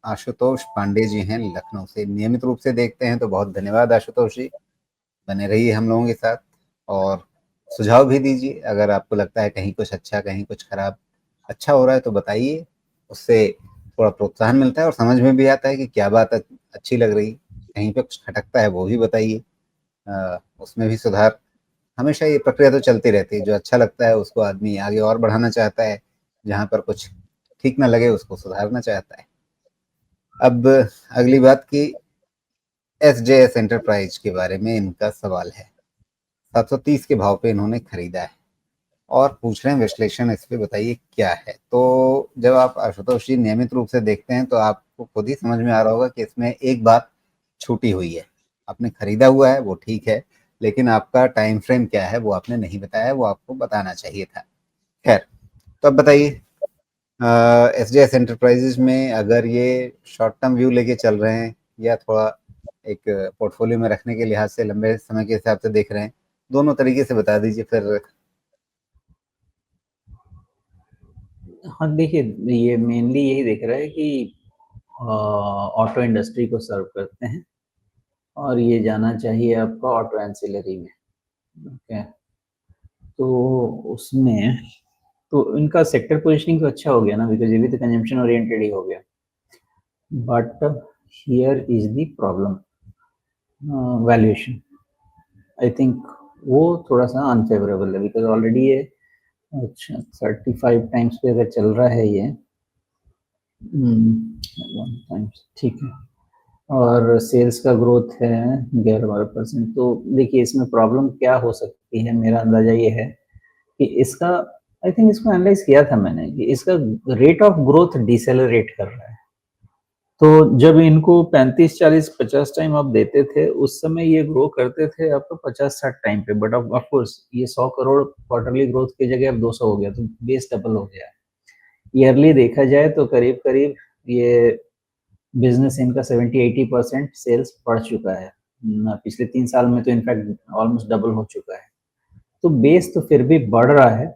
आशुतोष पांडे जी हैं लखनऊ से। नियमित रूप से देखते हैं तो बहुत धन्यवाद आशुतोष जी। बने रहिए हम लोगों के साथ और सुझाव भी दीजिए। अगर आपको लगता है कहीं कुछ अच्छा, कहीं कुछ खराब, अच्छा हो रहा है तो बताइए। उससे थोड़ा प्रोत्साहन मिलता है और समझ में भी आता है कि क्या बात अच्छी लग रही। कहीं पे कुछ खटकता है वो भी बताइए, उसमें भी सुधार। हमेशा ये प्रक्रिया तो चलती रहती है। जो अच्छा लगता है उसको आदमी आगे और बढ़ाना चाहता है, जहाँ पर कुछ ठीक ना लगे उसको सुधारना चाहता है। अब अगली बात की एसजेएस एंटरप्राइज के बारे में इनका सवाल है। 730 के भाव पे इन्होंने खरीदा है और पूछ रहे हैं विश्लेषण इस पे बताइए क्या है। तो जब आप आशुतोष जी नियमित रूप से देखते हैं तो आपको खुद ही समझ में आ रहा होगा कि इसमें एक बात छूटी हुई है। आपने खरीदा हुआ है वो ठीक है, लेकिन आपका टाइम फ्रेम क्या है वो आपने नहीं बताया, वो आपको बताना चाहिए था। खैर, तो अब बताइए, एसजेएस एंटरप्राइजेज में अगर ये शॉर्ट टर्म व्यू लेके चल रहे हैं या थोड़ा एक पोर्टफोलियो में रखने के लिहाज से लंबे समय के हिसाब से देख रहे हैं, दोनों तरीके से बता दीजिए फिर। हाँ देखिए, ये मेनली यही देख रहा है कि ऑटो इंडस्ट्री को सर्व करते हैं और ये जाना चाहिए आपका ऑटो एंसिलरी में। ओके, तो उसमें तो इनका सेक्टर पोजीशनिंग तो अच्छा हो गया ना, बिकॉज ये भी तो कंजम्पशन ओरिएंटेड ही हो गया। But here is the problem, valuation. I think वो थोड़ा सा अनफेवरेबल है, बिकॉज ऑलरेडी ये अच्छा 35 टाइम्स पे अगर चल रहा है ये, 1 टाइम्स ठीक है, और सेल्स का ग्रोथ है 11-12%। तो देखिए इसमें प्रॉब्लम क्या हो सकती है, मेरा अंदाजा ये है कि इसका, आई थिंक इसको एनालाइज किया था मैंने, कि इसका रेट ऑफ ग्रोथ डिसेलरेट कर रहा है। तो जब इनको 35-40-50 टाइम आप देते थे उस समय ये ग्रो करते थे आपको 50-60 टाइम पे, बट ऑफ कोर्स ये 100 करोड़ क्वार्टरली ग्रोथ की जगह अब 200 हो गया, तो बेस डबल हो गया है। ईयरली देखा जाए तो करीब करीब ये बिजनेस इनका 70-80% सेल्स बढ़ चुका है। पिछले 3 साल में तो इनफैक्ट ऑलमोस्ट डबल हो चुका है। तो बेस तो फिर भी बढ़ रहा है।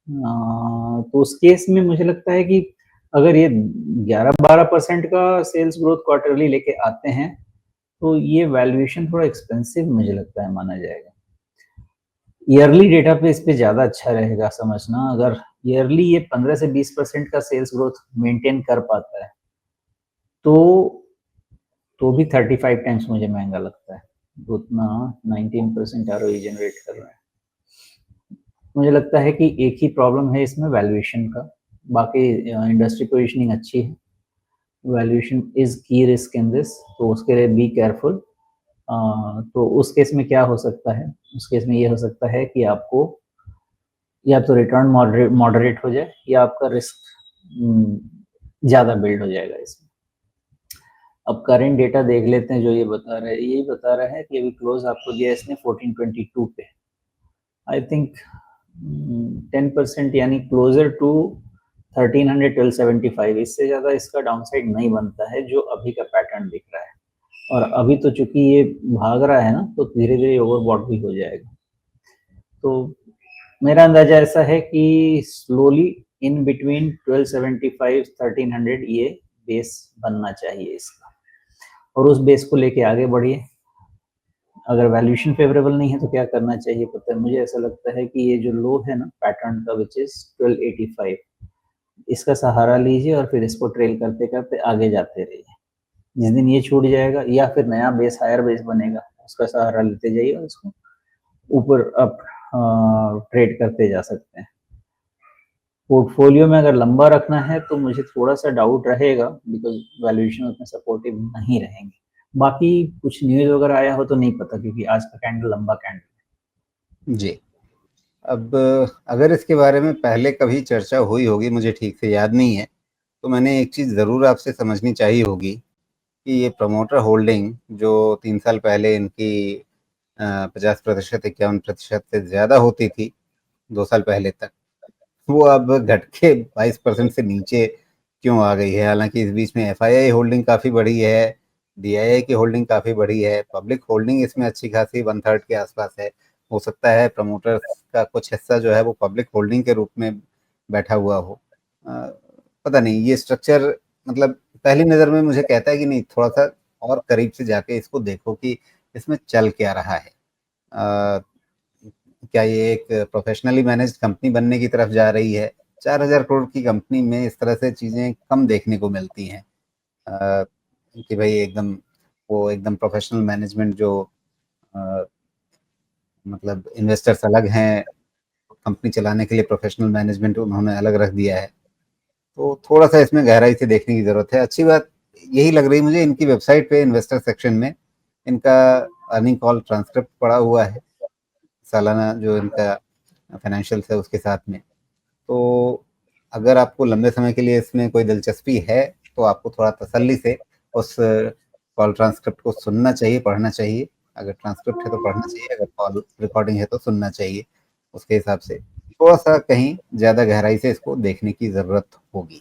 तो उस केस में मुझे लगता है कि अगर ये 11-12% का सेल्स ग्रोथ क्वार्टरली लेके आते हैं तो ये वैल्यूएशन थोड़ा एक्सपेंसिव मुझे लगता है माना जाएगा। ईयरली डेटा पे इस पे ज्यादा अच्छा रहेगा समझना। अगर ईयरली ये 15 से 20% का सेल्स ग्रोथ मेंटेन कर पाता है तो भी 35 टाइम्स मुझे महंगा लगता है। उतना 19% आरओई जनरेट कर रहा है। मुझे लगता है कि एक ही प्रॉब्लम है इसमें, वैल्यूएशन का। बाकी इंडस्ट्री पोजीशनिंग अच्छी है, वैल्यूएशन इज की रिस्क इन दिस, तो उसके लिए बी केयरफुल। तो उस केस में क्या हो सकता है, उस केस में ये हो सकता है कि आपको या तो रिटर्न मॉडरेट हो जाए या आपका रिस्क ज़्यादा बिल्ड हो जाएगा इसमें। अब करेंट डेटा देख लेते हैं, जो ये बता रहा है, यही बता रहा है कि अभी क्लोज आपको दिया इसने 1422 पे। आई थिंक 10% यानी क्लोजर टू 1300-1275, इससे ज़्यादा इसका डाउनसाइड नहीं बनता है जो अभी का पैटर्न दिख रहा है। और अभी तो चूंकि ये भाग रहा है ना, तो धीरे धीरे ओवरबॉट भी हो जाएगा। तो मेरा अंदाजा ऐसा है कि स्लोली इन बिटवीन 1275-1300 ये बेस बनना चाहिए इसका, और उस बेस को लेके आगे बढ़िए। अगर वैल्यूएशन फेवरेबल नहीं है तो क्या करना चाहिए पता है मुझे, ऐसा लगता है कि ये जो लो है ना पैटर्न का, विच इज 1285, इसका सहारा लीजिए और फिर इसको ट्रेल करते करते आगे जाते रहिए। जिस दिन ये छूट जाएगा या फिर नया बेस, हायर बेस बनेगा, उसका सहारा लेते जाइए और इसको ऊपर अप ट्रेड करते जा सकते हैं। पोर्टफोलियो में अगर लंबा रखना है तो मुझे थोड़ा सा डाउट रहेगा, बिकॉज वैल्यूएशन उतने सपोर्टिव नहीं रहेंगे। बाकी कुछ न्यूज वगैरह आया हो तो नहीं पता, क्योंकि आज का कैंडल लंबा कैंडल जी, अब अगर इसके बारे में पहले कभी चर्चा हुई होगी, मुझे ठीक से याद नहीं है, तो मैंने एक चीज़ ज़रूर आपसे समझनी चाहिए होगी कि ये प्रमोटर होल्डिंग जो 3 साल पहले इनकी 50%, 51% से ज़्यादा होती थी 2 साल पहले तक, वो अब घट के 22% से नीचे क्यों आ गई है। हालांकि इस बीच में एफआईआई होल्डिंग काफ़ी बढ़ी है, डीआईआई की होल्डिंग काफ़ी बढ़ी है, पब्लिक होल्डिंग इसमें अच्छी खासी 1/3 के आसपास है। हो सकता है प्रमोटर्स का कुछ हिस्सा जो है वो पब्लिक होल्डिंग के रूप में बैठा हुआ हो। अ, पता नहीं ये स्ट्रक्चर, मतलब पहली नज़र में मुझे कहता है कि नहीं, थोड़ा-सा और करीब से जाके इसको देखो कि इसमें चल क्या रहा है। क्या ये एक प्रोफ़ेशनली मैनेज्ड कंपनी बनने की तरफ जा रही है? 4000 करोड़ की कंपनी में इस तरह से चीज़ें कम देखने को मिलती हैं। अ, कि भई एकदम प्रोफ़ेशनल मैनेजमेंट जो अ, मतलब इन्वेस्टर्स अलग हैं, कंपनी चलाने के लिए प्रोफ़ेशनल मैनेजमेंट उन्होंने अलग रख दिया है। तो थोड़ा-सा इसमें गहराई से देखने की ज़रूरत है। अच्छी बात यही लग रही है मुझे, इनकी वेबसाइट पे इन्वेस्टर सेक्शन में इनका अर्निंग कॉल ट्रांसक्रिप्ट पड़ा हुआ है, सालाना जो इनका फाइनेंशियल्स है उसके साथ में। तो अगर आपको लंबे समय के लिए इसमें कोई दिलचस्पी है, तो आपको थोड़ा तसल्ली से उस कॉल ट्रांसक्रिप्ट को सुनना चाहिए, पढ़ना चाहिए। अगर ट्रांसक्रिप्ट है तो पढ़ना चाहिए, अगर कॉल रिकॉर्डिंग है तो सुनना चाहिए। उसके हिसाब से थोड़ा-सा कहीं ज़्यादा गहराई से इसको देखने की ज़रूरत होगी।